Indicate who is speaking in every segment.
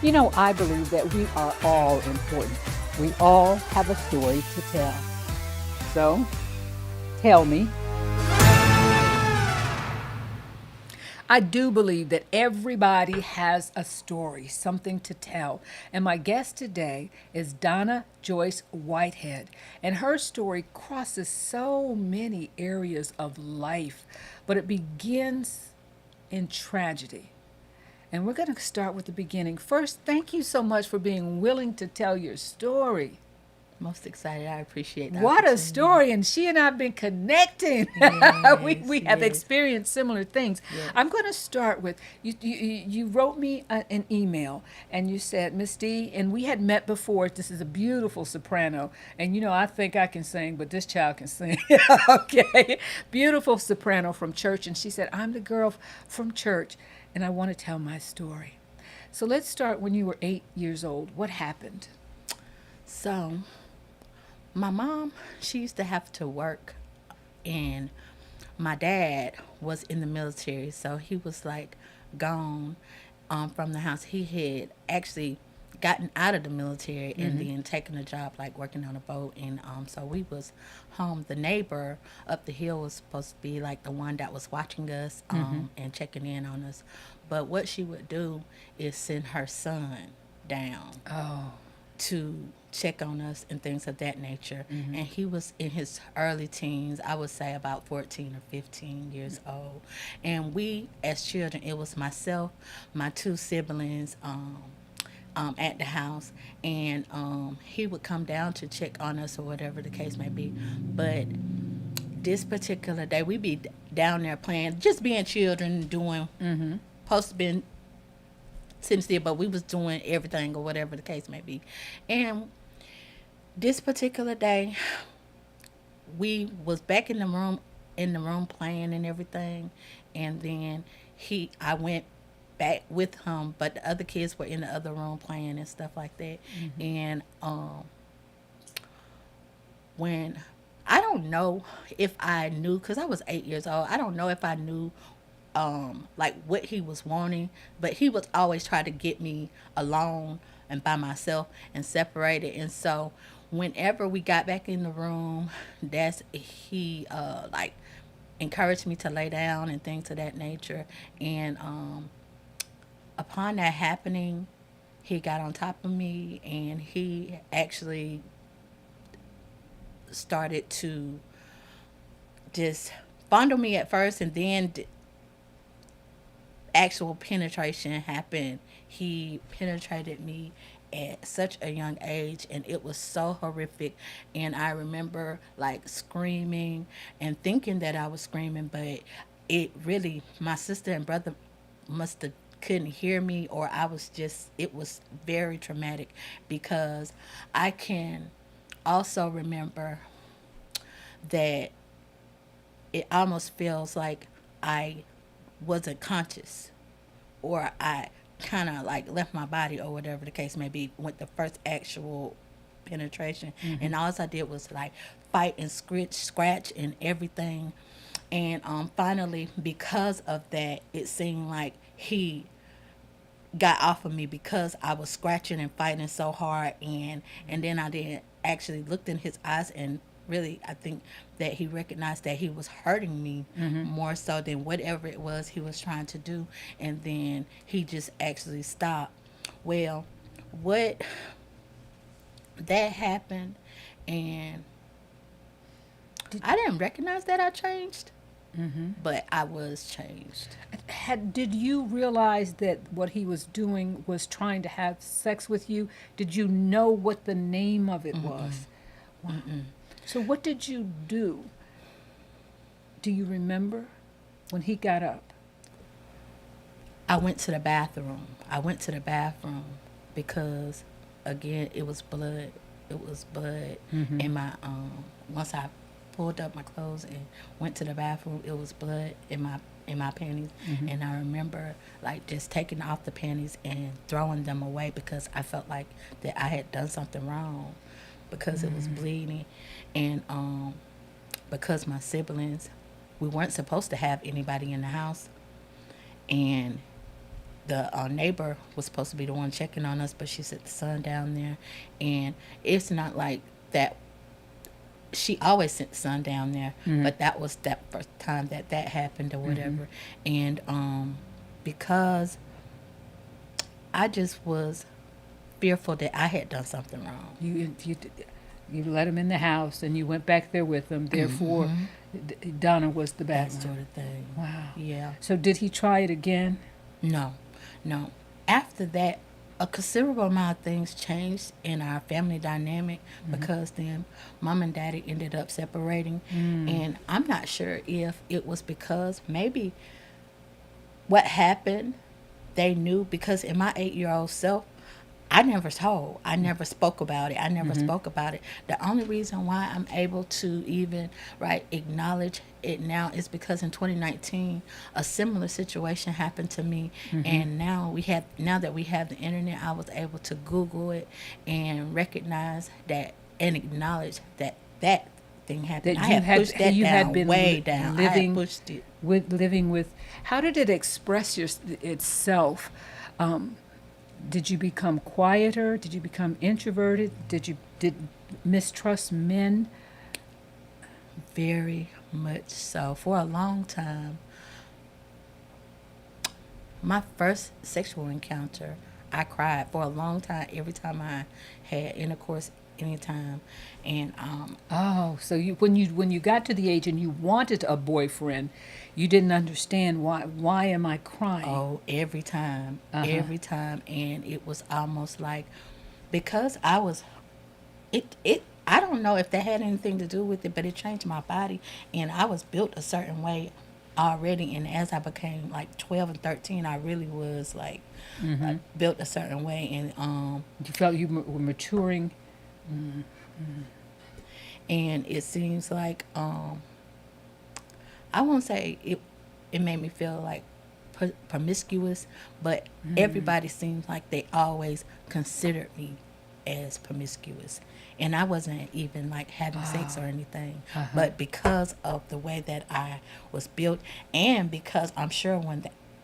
Speaker 1: You know, I believe that we are all important. We all have a story to tell. So, tell me. I do believe that everybody has a story, something to tell. And my guest today is Donna Joyce Whitehead. And her story crosses so many areas of life, but it begins in tragedy. And we're going to start with the beginning. First, thank you so much for being willing to tell your story.
Speaker 2: Most excited. I appreciate the
Speaker 1: What a
Speaker 2: opportunity.
Speaker 1: story. And she and I have been connecting. we
Speaker 2: Yes,
Speaker 1: have
Speaker 2: yes,
Speaker 1: experienced similar things. I'm
Speaker 2: yes.
Speaker 1: going to start with you wrote me an email and you said, Miss D, and we had met before. This is a beautiful soprano. And you know, I think I can sing, but this child can sing. Okay. Beautiful soprano from church. And she said, I'm the girl from church and I want to tell my story. So let's start when you were 8 years old. What happened?
Speaker 2: So, my mom, she used to have to work, and my dad was in the military, so he was like gone from the house. He had actually gotten out of the military and then taken a job like working on a boat, and so we was home. The neighbor up the hill was supposed to be like the one that was watching us and checking in on us, but what she would do is send her son down
Speaker 1: Oh.
Speaker 2: to check on us and things of that nature. And he was in his early teens, I would say about 14 or 15 years old. And we, as children, it was myself, my two siblings, at the house, and he would come down to check on us or whatever the case may be. But this particular day, we'd be down there playing, just being children, doing, supposed to be sitting still, but we was doing everything or whatever the case may be. And this particular day, we was back in the room playing and everything, and then I went back with him, but the other kids were in the other room playing and stuff like that. And when I don't know if I knew, because I was 8 years old, I don't know if I knew like what he was wanting, but he was always trying to get me alone and by myself and separated. And so whenever we got back in the room, that's he like encouraged me to lay down and things of that nature. And upon that happening, he got on top of me and he actually started to just fondle me at first, and then actual penetration happened. He penetrated me at such a young age, and it was so horrific. And I remember like screaming and thinking that I was screaming, but it really, my sister and brother must have couldn't hear me, or I was just, it was very traumatic, because I can also remember that it almost feels like I wasn't conscious, or I kind of like left my body or whatever the case may be with the first actual penetration. And all I did was like fight and scratch and everything. And finally, because of that, it seemed like he got off of me because I was scratching and fighting so hard. And then I didn't actually looked in his eyes, and really I think that he recognized that he was hurting me more so than whatever it was he was trying to do. And then he just actually stopped. Well, what that happened, and
Speaker 1: Did,
Speaker 2: I didn't recognize that I changed, but I was changed.
Speaker 1: did you realize that what he was doing was trying to have sex with you? Did you know what the name of it was? Wow. So what did you do? Do you remember when he got up?
Speaker 2: I went to the bathroom. I went to the bathroom because, again, it was blood. It was blood in my Once I pulled up my clothes and went to the bathroom, it was blood in my panties. And I remember like just taking off the panties and throwing them away because I felt like that I had done something wrong, because it was bleeding. And because my siblings, we weren't supposed to have anybody in the house, and the neighbor was supposed to be the one checking on us, but she sent the son down there, and it's not like that. She always sent the son down there, but that was that first time that that happened or whatever, and because I just was fearful that I had done something wrong.
Speaker 1: You let him in the house and you went back there with him. Therefore, Donna was the bad
Speaker 2: That
Speaker 1: one.
Speaker 2: sort of thing.
Speaker 1: Wow.
Speaker 2: Yeah.
Speaker 1: So did he try it again?
Speaker 2: No, no. After that, a considerable amount of things changed in our family dynamic because then mom and daddy ended up separating. And I'm not sure if it was because maybe what happened, they knew because in my 8-year-old self, I never told. I never spoke about it. I never spoke about it. The only reason why I'm able to even acknowledge it now is because in 2019 a similar situation happened to me, and now that we have the internet, I was able to Google it and recognize that and acknowledge that that thing happened.
Speaker 1: That
Speaker 2: I had pushed that
Speaker 1: you
Speaker 2: down,
Speaker 1: had been
Speaker 2: way down. I
Speaker 1: living
Speaker 2: had pushed it.
Speaker 1: living with. How did it express itself? Did you become quieter? Did you become introverted? Did mistrust men?
Speaker 2: Very much so. For a long time, my first sexual encounter, I cried for a long time every time I had intercourse, anytime. And
Speaker 1: Oh, so when you got to the age and you wanted a boyfriend, you didn't understand why am I crying?
Speaker 2: oh, every time,
Speaker 1: Uh-huh.
Speaker 2: every time, and it was almost like because I was it I don't know if that had anything to do with it, but it changed my body, and I was built a certain way already. And as I became like 12 and 13, I really was like built a certain way, and
Speaker 1: You felt you were maturing.
Speaker 2: it seems like I won't say it made me feel like promiscuous, but everybody seems like they always considered me as promiscuous, and I wasn't even like having sex or anything. But because of the way that I was built, and because I'm sure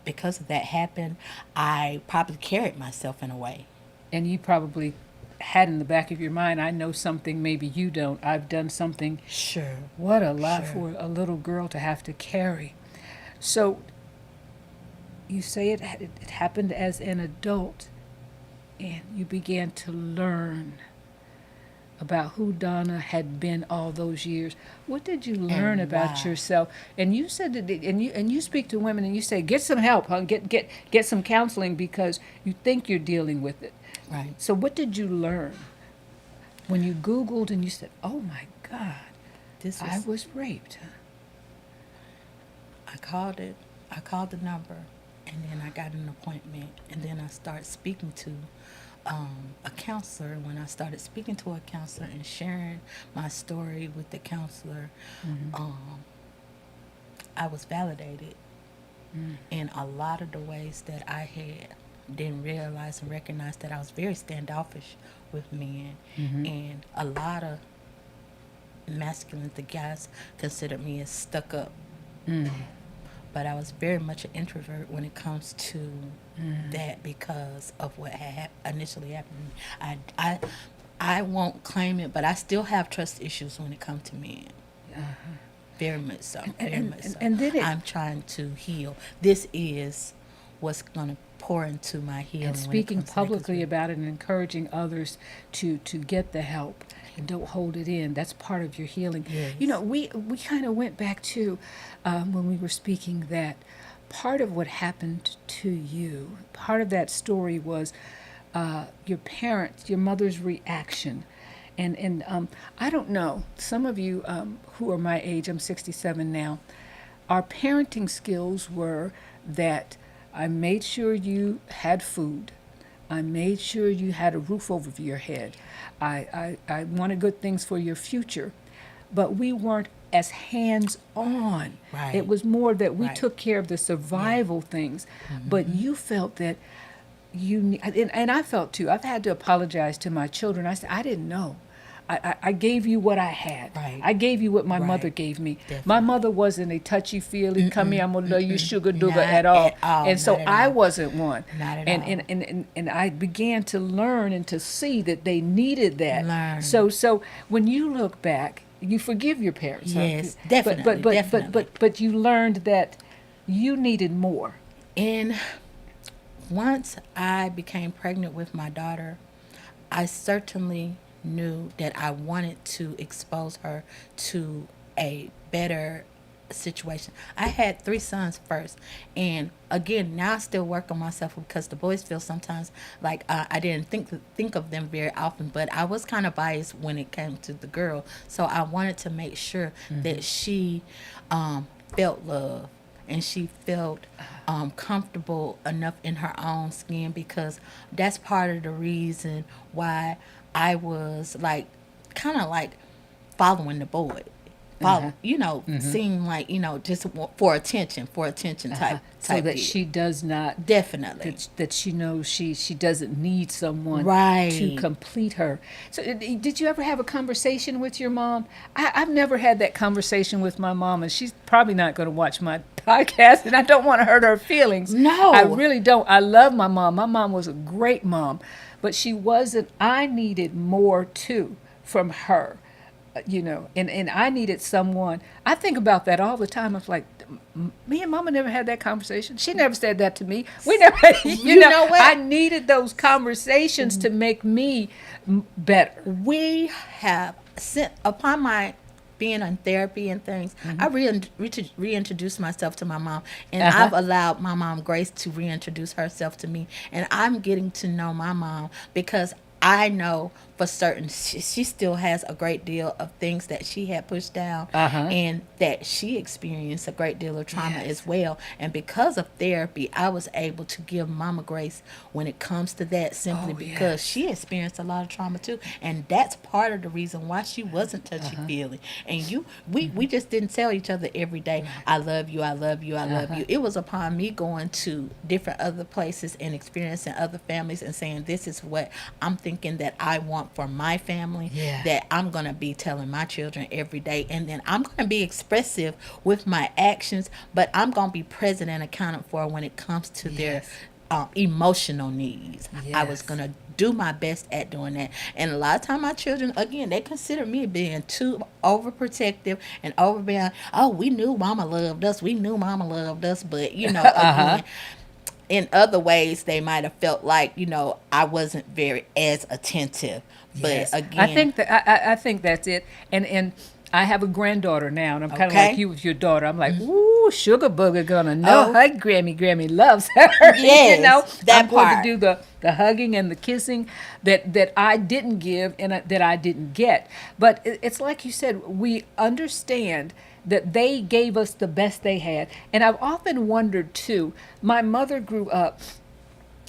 Speaker 2: because of that happened, I probably carried myself in a way.
Speaker 1: And you probably had in the back of your mind, I know something maybe you don't. I've done something.
Speaker 2: Sure.
Speaker 1: What a lot
Speaker 2: Sure.
Speaker 1: for a little girl to have to carry. So you say it happened as an adult, and you began to learn about who Donna had been all those years. What did you learn
Speaker 2: And
Speaker 1: about
Speaker 2: why.
Speaker 1: yourself? And you said that, and you speak to women and you say, get some help, huh? Get some counseling because you think you're dealing with it.
Speaker 2: Right.
Speaker 1: So what did you learn when you Googled and you said, "Oh my God,
Speaker 2: This
Speaker 1: I
Speaker 2: was
Speaker 1: was raped"?
Speaker 2: I called it. I called the number, and then I got an appointment, and then I started speaking to a counselor. And when I started speaking to a counselor and sharing my story with the counselor, I was validated in a lot of the ways that I had didn't realize and recognize that I was very standoffish with men, and a lot of masculine, the guys considered me as stuck up, but I was very much an introvert when it comes to that because of what had initially happened. I won't claim it, but I still have trust issues when it comes to men. Very much so. Very much so.
Speaker 1: And then
Speaker 2: I'm trying to heal. This is what's going to pour into my healing.
Speaker 1: and
Speaker 2: when it
Speaker 1: speaking
Speaker 2: comes to that, 'cause
Speaker 1: publicly about it and encouraging others to get the help and don't hold it in. That's part of your healing.
Speaker 2: Yes.
Speaker 1: You know, we kind of went back to when we were speaking that part of what happened to you, part of that story was your parents, your mother's reaction. And I don't know, some of you who are my age, I'm 67 now, our parenting skills were that I made sure you had food. I made sure you had a roof over your head. I wanted good things for your future. But we weren't as hands on.
Speaker 2: Right.
Speaker 1: It was more that we
Speaker 2: Right.
Speaker 1: took care of the survival things. But you felt that and I felt too. I've had to apologize to my children. I said, I didn't know. I gave you what I had.
Speaker 2: Right.
Speaker 1: I gave you what my
Speaker 2: Right.
Speaker 1: mother gave me. My
Speaker 2: Definitely.
Speaker 1: mother wasn't a touchy feely, come here, I'm gonna love you, sugar dugar
Speaker 2: Not
Speaker 1: at all.
Speaker 2: at all,
Speaker 1: And so
Speaker 2: not at
Speaker 1: I
Speaker 2: all.
Speaker 1: wasn't one.
Speaker 2: Not at
Speaker 1: and,
Speaker 2: all.
Speaker 1: and I began to learn and to see that they needed that.
Speaker 2: Learn.
Speaker 1: So when you look back, you forgive your parents. huh?
Speaker 2: Yes,
Speaker 1: But
Speaker 2: definitely, definitely.
Speaker 1: but you learned that you needed more.
Speaker 2: And once I became pregnant with my daughter, I certainly knew that I wanted to expose her to a better situation. I had 3 sons first, and again, now I still work on myself because the boys feel sometimes like I didn't think of them very often, but I was kind of biased when it came to the girl. So I wanted to make sure that she felt love and she felt comfortable enough in her own skin, because that's part of the reason why I was like kind of like following the boy. Follow, seem like, just for attention type
Speaker 1: So that
Speaker 2: deal.
Speaker 1: she does not
Speaker 2: Definitely.
Speaker 1: that she knows she doesn't need someone
Speaker 2: Right.
Speaker 1: to complete her. So did you ever have a conversation with your mom? I've never had that conversation with my mom, and she's probably not going to watch my podcast, and I don't want to hurt her feelings.
Speaker 2: No.
Speaker 1: I really don't. I love my mom. My mom was a great mom, but she wasn't. I needed more too from her. And I needed someone. I think about that all the time. I was like, me and Mama never had that conversation. She never said that to me. We never,
Speaker 2: You know what?
Speaker 1: I needed those conversations to make me better.
Speaker 2: We have sent upon my being in therapy and things. I reintroduced myself to my mom, and I've allowed my mom Grace to reintroduce herself to me, and I'm getting to know my mom because I know for certain she still has a great deal of things that she had pushed down, and that she experienced a great deal of trauma as well. And because of therapy, I was able to give Mama Grace when it comes to that, simply because she experienced a lot of trauma too, and that's part of the reason why she wasn't touchy feely. And we just didn't tell each other every day, I love you, I love you, I love you. It was upon me going to different other places and experiencing other families and saying, this is what I'm thinking that I want for my family, that I'm going to be telling my children every day. And then I'm going to be expressive with my actions, but I'm going to be present and accounted for when it comes to their emotional needs. I was going to do my best at doing that. And a lot of time my children, again, they consider me being too overprotective and overbearing. Oh, we knew Mama loved us. We knew Mama loved us. But, again, in other ways, they might have felt like, I wasn't very as attentive. But again,
Speaker 1: I think that's it. And I have a granddaughter now, and I'm kind of
Speaker 2: Okay.
Speaker 1: like you with your daughter. I'm like, ooh, sugar booger gonna know her Grammy loves her.
Speaker 2: Yes, that
Speaker 1: I'm going
Speaker 2: part.
Speaker 1: to do the hugging and the kissing that I didn't give and that I didn't get. But it's like you said, we understand that they gave us the best they had. And I've often wondered too, my mother grew up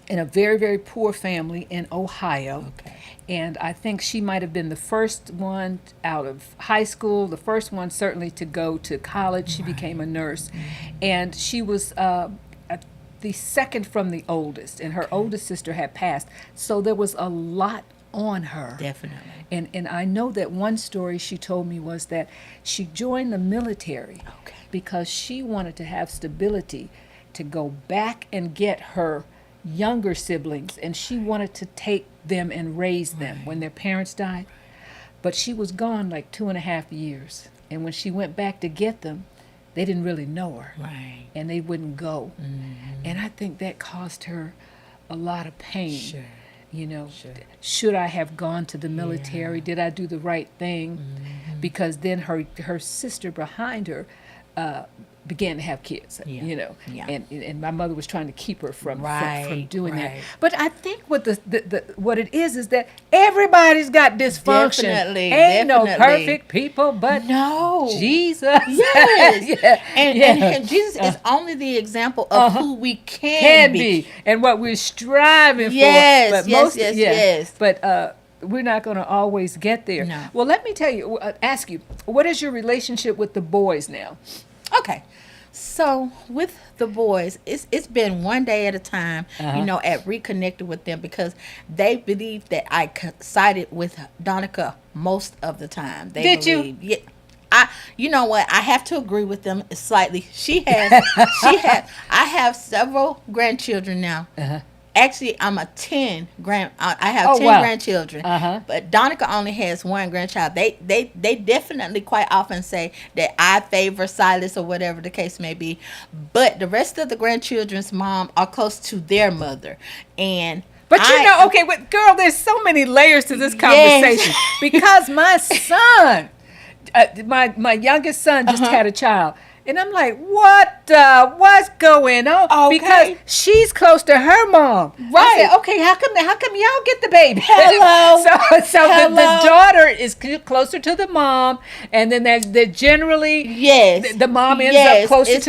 Speaker 1: in a very, very poor family in Ohio.
Speaker 2: Okay.
Speaker 1: And I think she might have been the first one out of high school, the first one certainly to go to college. She became a nurse. And she was the second from the oldest, and her oldest sister had passed. So there was a lot on her.
Speaker 2: Definitely.
Speaker 1: And I know that one story she told me was that she joined the military because she wanted to have stability to go back and get her younger siblings, and she wanted to take them and raise them when their parents died. But she was gone like 2.5 years. And when she went back to get them, they didn't really know her.
Speaker 2: Right.
Speaker 1: And they wouldn't go. And I think that caused her a lot of pain.
Speaker 2: Sure.
Speaker 1: Should I have gone to the military? Did I do the right thing? Because then her sister behind her began to have kids,
Speaker 2: Yeah.
Speaker 1: and my mother was trying to keep her from doing that.
Speaker 2: Right.
Speaker 1: But I think what what it is that everybody's got dysfunction.
Speaker 2: Definitely,
Speaker 1: Ain't no
Speaker 2: definitely.
Speaker 1: perfect people, but
Speaker 2: No.
Speaker 1: Jesus.
Speaker 2: Yes.
Speaker 1: Yeah.
Speaker 2: And Jesus is only the example of who we can be.
Speaker 1: and what we're striving
Speaker 2: Yes,
Speaker 1: for. But
Speaker 2: yes, yes.
Speaker 1: But we're not going to always get there.
Speaker 2: No.
Speaker 1: Well, let me tell you, ask you, what is your relationship with the boys now?
Speaker 2: Okay. So with the boys, it's been one day at a time, at reconnecting with them because they believe that I sided with Donica most of the time. They
Speaker 1: Did you?
Speaker 2: believe, yeah. You know what? I have to agree with them slightly. I have several grandchildren now. Actually, I'm a 10 grand. I have
Speaker 1: Oh,
Speaker 2: 10
Speaker 1: wow.
Speaker 2: grandchildren,
Speaker 1: Uh-huh.
Speaker 2: but Donica only has one grandchild. They definitely quite often say that I favor Silas or whatever the case may be, but the rest of the grandchildren's mom are close to their mother, and
Speaker 1: But okay, but girl, there's so many layers to this conversation because my son, my youngest son just had a child. And I'm like, what's going on?
Speaker 2: Okay.
Speaker 1: Because she's close to her mom.
Speaker 2: Right.
Speaker 1: I said, okay, how come y'all get the baby?
Speaker 2: Hello.
Speaker 1: so the daughter is closer to the mom, and then they're generally
Speaker 2: Yes.
Speaker 1: the mom ends up closer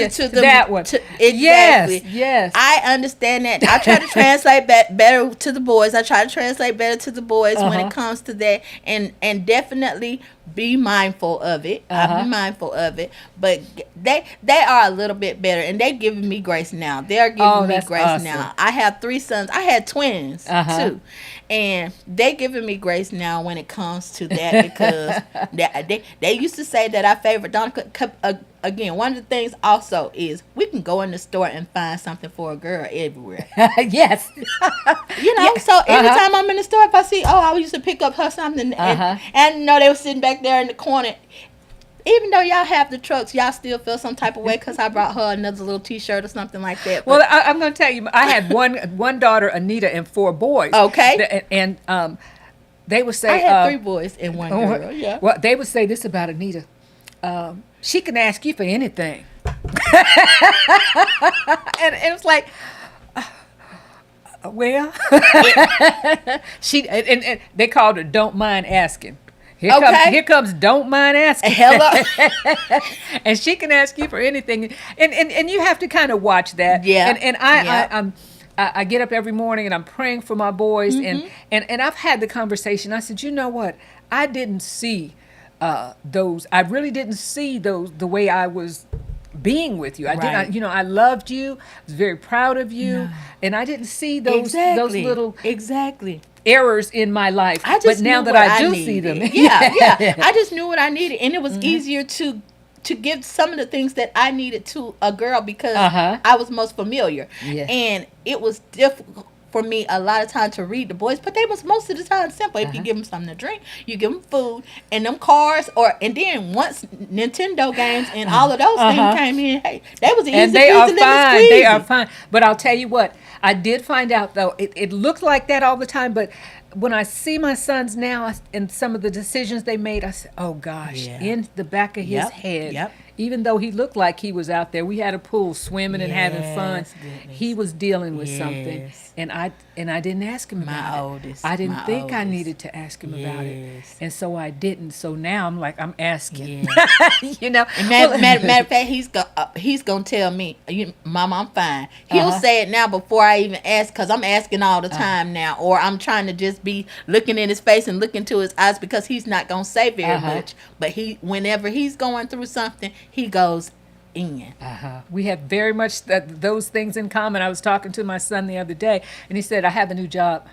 Speaker 1: to that one.
Speaker 2: Exactly.
Speaker 1: Yes.
Speaker 2: I understand that. I try to translate better to the boys. I try to translate better to the boys when it comes to that, and definitely be mindful of it. I be mindful of it, but they are a little bit better, and they're giving me grace now. They're giving me grace
Speaker 1: awesome.
Speaker 2: now. I have 3 sons. I had twins too, and they giving me grace now when it comes to that because they used to say that I favored Donica. Again, one of the things also is we can go in the store and find something for a girl everywhere.
Speaker 1: Yes.
Speaker 2: So anytime I'm in the store, if I see, I used to pick up her something, and they were sitting back there in the corner. Even though y'all have the trucks, y'all still feel some type of way because I brought her another little T-shirt or something like that.
Speaker 1: Well, I'm going to tell you, I had one daughter, Anita, and 4 boys.
Speaker 2: Okay.
Speaker 1: And they would say...
Speaker 2: I had 3 boys and 1 girl, yeah.
Speaker 1: Well, they would say this about Anita. She can ask you for anything. and it was like... well... and they called her Don't Mind Asking. Here comes Don't Mind Asking.
Speaker 2: Hello.
Speaker 1: And she can ask you for anything, and you have to kind of watch that.
Speaker 2: Yeah.
Speaker 1: And I get up every morning and I'm praying for my boys, and I've had the conversation. I said, you know what? I didn't see those. I really didn't see those the way I was being with you. I loved you. I was very proud of you, and I didn't see those little errors in my life. But now that I do see them,
Speaker 2: I just knew what I needed, and it was easier to give some of the things that I needed to a girl because I was most familiar.
Speaker 1: Yes.
Speaker 2: And it was difficult for me a lot of time to read the boys, but they was most of the time simple. If you give them something to drink, you give them food and them cars, and then once Nintendo games and all of those things came in, hey, they was easy.
Speaker 1: And they are fine. They are fine. But I'll tell you what, I did find out though, it looked like that all the time, but when I see my sons now and some of the decisions they made, I said, oh gosh, in the back of his head, even though he looked like he was out there, we had a pool swimming and having fun.
Speaker 2: Goodness.
Speaker 1: He was dealing with something, and I didn't ask him about it. I didn't think I needed to ask him about it, and so I didn't. So now I'm asking.
Speaker 2: And matter of fact, he's gonna tell me, Mama, I'm fine. He'll say it now before I even ask, because I'm asking all the time now, or I'm trying to just be looking in his face and looking to his eyes because he's not gonna say very much. But whenever he's going through something, he goes in.
Speaker 1: We have very much those things in common. I was talking to my son the other day, and he said, I have a new job.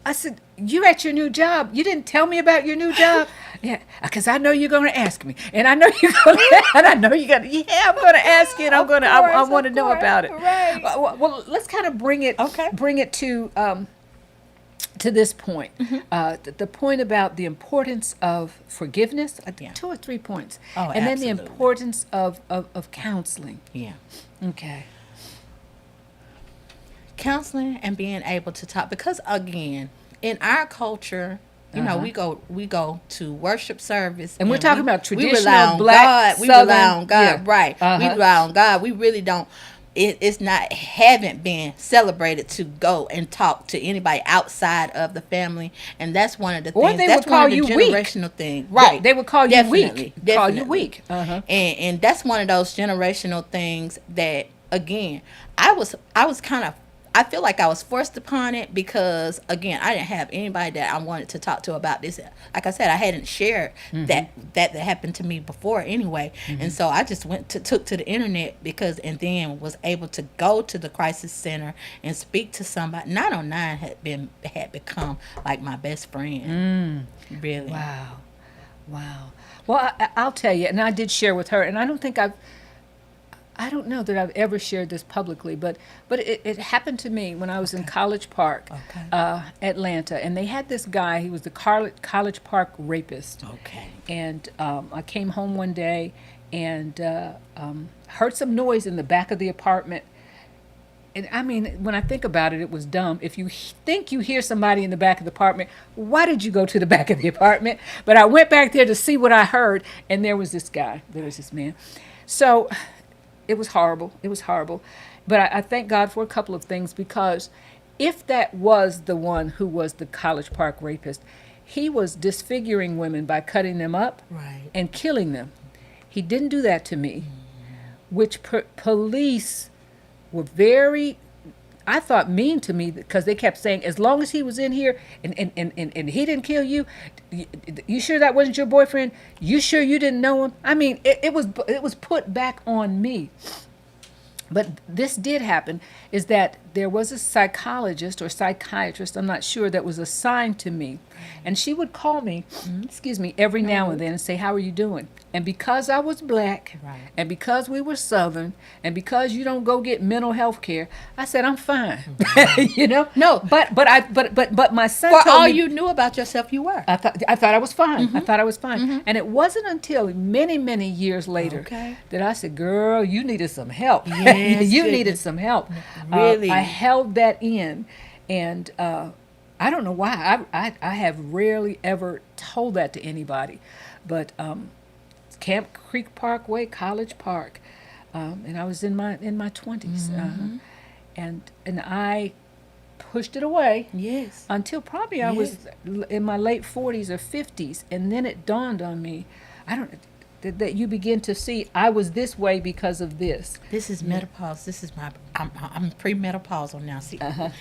Speaker 1: I said, you at your new job? You didn't tell me about your new job? Yeah, because I know you're going to ask me, and I know you're going to, and I know you're going to. Yeah, I'm going to ask you, and I want to know about it.
Speaker 2: Right.
Speaker 1: Well, let's kind of bring it to this point, the point about the importance of forgiveness, 2 or 3 points, and then the importance of counseling.
Speaker 2: Yeah.
Speaker 1: Okay.
Speaker 2: Counseling and being able to talk, because again, in our culture, we go to worship service,
Speaker 1: and we're talking about traditional
Speaker 2: we rely on
Speaker 1: black
Speaker 2: God. We rely
Speaker 1: Southern,
Speaker 2: on God, right? We rely on God. We really don't. Haven't been celebrated to go and talk to anybody outside of the family, and that's one of the things.
Speaker 1: They
Speaker 2: that's
Speaker 1: would call
Speaker 2: one of the
Speaker 1: you
Speaker 2: generational
Speaker 1: weak.
Speaker 2: things, right?
Speaker 1: They would call you weak.
Speaker 2: Definitely.
Speaker 1: Call you weak.
Speaker 2: And that's one of those generational things that, again, I was kind of I feel like I was forced upon it because, again, I didn't have anybody that I wanted to talk to about this. Like I said, I hadn't shared that happened to me before anyway, and so I just took to the internet because, and then was able to go to the crisis center and speak to somebody. 909 had become like my best friend. Really.
Speaker 1: Wow. Wow. Well, I'll tell you, and I did share with her, and I don't know that I've ever shared this publicly, but it happened to me when I was in College Park, Atlanta, and they had this guy. He was the College Park rapist.
Speaker 2: Okay.
Speaker 1: And I came home one day and heard some noise in the back of the apartment. And I mean, when I think about it, it was dumb. If you think you hear somebody in the back of the apartment, why did you go to the back of the apartment? But I went back there to see what I heard, and there was this guy. There was this man. So it was horrible. It was horrible. But I thank God for a couple of things, because if that was the one who was the College Park rapist, he was disfiguring women by cutting them up
Speaker 2: Right.
Speaker 1: and killing them. He didn't do that to me, which police were very, I thought, mean to me, because they kept saying, as long as he was in here and he didn't kill you, you sure that wasn't your boyfriend? You sure you didn't know him? I mean, it was put back on me. But this did happen, is that there was a psychologist or psychiatrist, I'm not sure, that was assigned to me. And she would call me, every now and then and say, how are you doing? And because I was black,
Speaker 2: Right.
Speaker 1: and because we were Southern, and because you don't go get mental health care, I said, I'm fine. You know?
Speaker 2: No.
Speaker 1: But my son
Speaker 2: For
Speaker 1: told
Speaker 2: all
Speaker 1: me,
Speaker 2: you knew about yourself, you were.
Speaker 1: I thought I was fine. I thought I was fine. And it wasn't until many, many years later
Speaker 2: Okay.
Speaker 1: that I said, girl, you needed some help.
Speaker 2: Yes,
Speaker 1: you
Speaker 2: goodness.
Speaker 1: needed some help.
Speaker 2: Really?
Speaker 1: I held that in, and I don't know why. I have rarely ever told that to anybody. But Camp Creek Parkway, College Park, and I was in my 20s. And I pushed it away
Speaker 2: Yes.
Speaker 1: until probably I was in my late 40s or 50s, and then it dawned on me, that you begin to see I was this way because of this.
Speaker 2: This is menopause. This is I'm premenopausal now. See,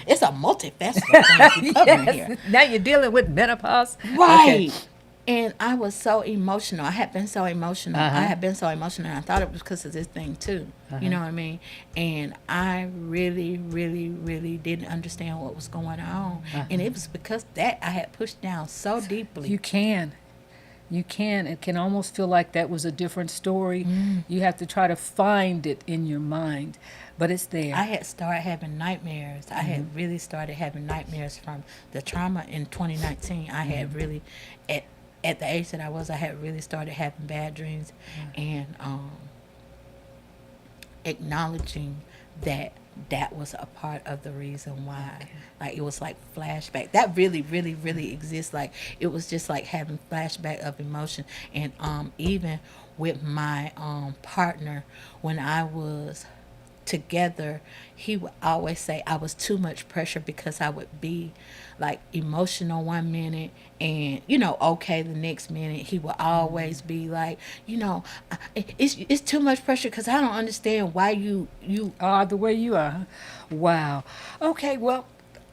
Speaker 2: it's a multifaceted thing we're covering here.
Speaker 1: Now you're dealing with menopause.
Speaker 2: Right.
Speaker 1: Okay.
Speaker 2: And I was so emotional. I had been so emotional.
Speaker 1: Uh-huh.
Speaker 2: I had been so emotional. And I thought it was because of this thing too. You know what I mean? And I really, really, really didn't understand what was going on. And it was because that I had pushed down so deeply.
Speaker 1: You can. It can almost feel like that was a different story. You have to try to find it in your mind, but it's there.
Speaker 2: I had started having nightmares. I had really started having nightmares from the trauma in 2019. I had really, at the age that I was, I had really started having bad dreams, and acknowledging that was a part of the reason why. Like, it was like flashback that really, really, really exists. Like, it was just like having flashback of emotion. And even with my partner, when I was together, he would always say I was too much pressure, because I would be like emotional one minute and okay the next minute. He would always be like, it's too much pressure, because I don't understand why you
Speaker 1: are the way you are. Huh? Wow. Okay, well,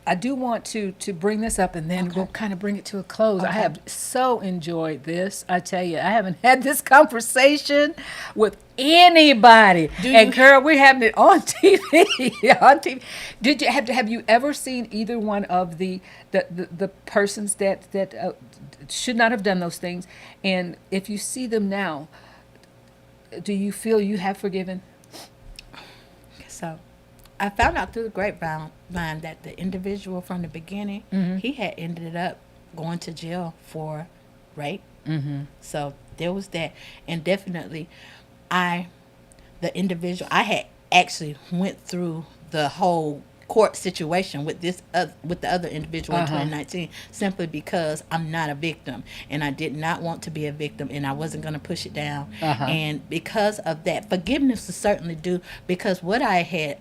Speaker 1: I do want to bring this up, and then we'll kind of bring it to a close. I have so enjoyed this. I tell you, I haven't had this conversation with anybody. And girl, we're having it on TV. On TV. Have you ever seen either one of the persons that should not have done those things? And if you see them now, do you feel you have forgiven?
Speaker 2: So I found out through the grapevine that the individual from the beginning, he had ended up going to jail for rape. So there was that. And definitely the individual, I had actually went through the whole court situation with the other individual in 2019, simply because I'm not a victim, and I did not want to be a victim, and I wasn't going to push it down. And because of that, forgiveness is certainly due, because what I had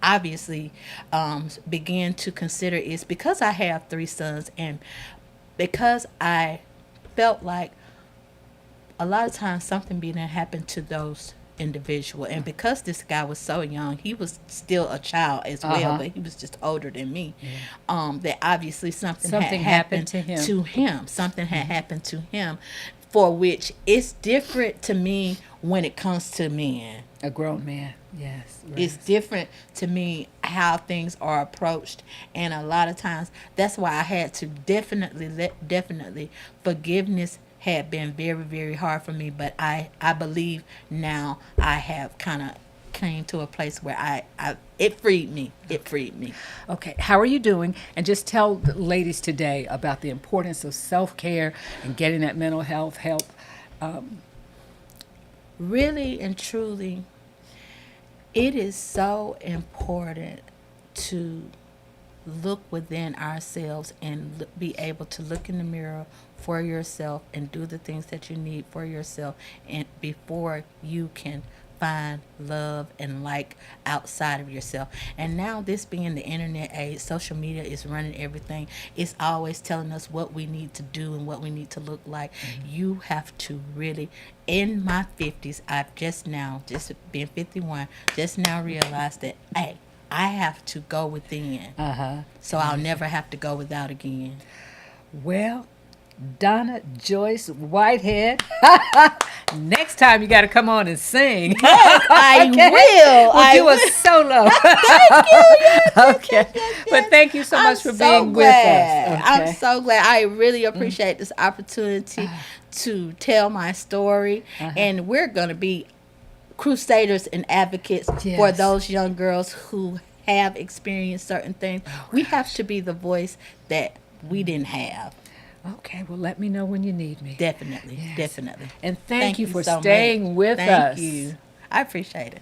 Speaker 2: obviously began to consider is, because I have 3 sons, and because I felt like a lot of times something being happen to those individual. And because this guy was so young, he was still a child as well,
Speaker 1: Uh-huh.
Speaker 2: but he was just older than me. That obviously something,
Speaker 1: Something
Speaker 2: had happened
Speaker 1: happened to him.
Speaker 2: Something had happened to him, for which it's different to me when it comes to men.
Speaker 1: A grown man. Yes.
Speaker 2: It's different to me how things are approached, and a lot of times that's why I had to definitely forgiveness had been very, very hard for me, but I believe now I have kind of came to a place where I it freed me.
Speaker 1: Okay, how are you doing? And just tell the ladies today about the importance of self-care and getting that mental health help.
Speaker 2: Really and truly, it is so important to look within ourselves and be able to look in the mirror for yourself and do the things that you need for yourself, and before you can find love and like outside of yourself. And now, this being the internet age, social media is running everything. It's always telling us what we need to do and what we need to look like. You have to really, in my 50s, I've just been 51, just now realized that, hey, I have to go within, so I'll never have to go without again.
Speaker 1: Well, Donna Joyce Whitehead, next time you got to come on and sing.
Speaker 2: I
Speaker 1: Okay.
Speaker 2: will.
Speaker 1: We'll
Speaker 2: I
Speaker 1: do
Speaker 2: will.
Speaker 1: a solo. Okay. But thank you so
Speaker 2: I'm
Speaker 1: much for
Speaker 2: so
Speaker 1: being
Speaker 2: glad.
Speaker 1: with us.
Speaker 2: I'm
Speaker 1: Okay.
Speaker 2: so glad. I really appreciate this opportunity to tell my story, and we're going to be crusaders and advocates for
Speaker 1: Yes.
Speaker 2: those young girls who have experienced certain things. We have to be the voice that we didn't have.
Speaker 1: Okay, well, let me know when you need me.
Speaker 2: Definitely,
Speaker 1: Yes.
Speaker 2: definitely.
Speaker 1: And thank you for
Speaker 2: so
Speaker 1: staying
Speaker 2: much.
Speaker 1: with
Speaker 2: Thank
Speaker 1: us.
Speaker 2: you. I appreciate it.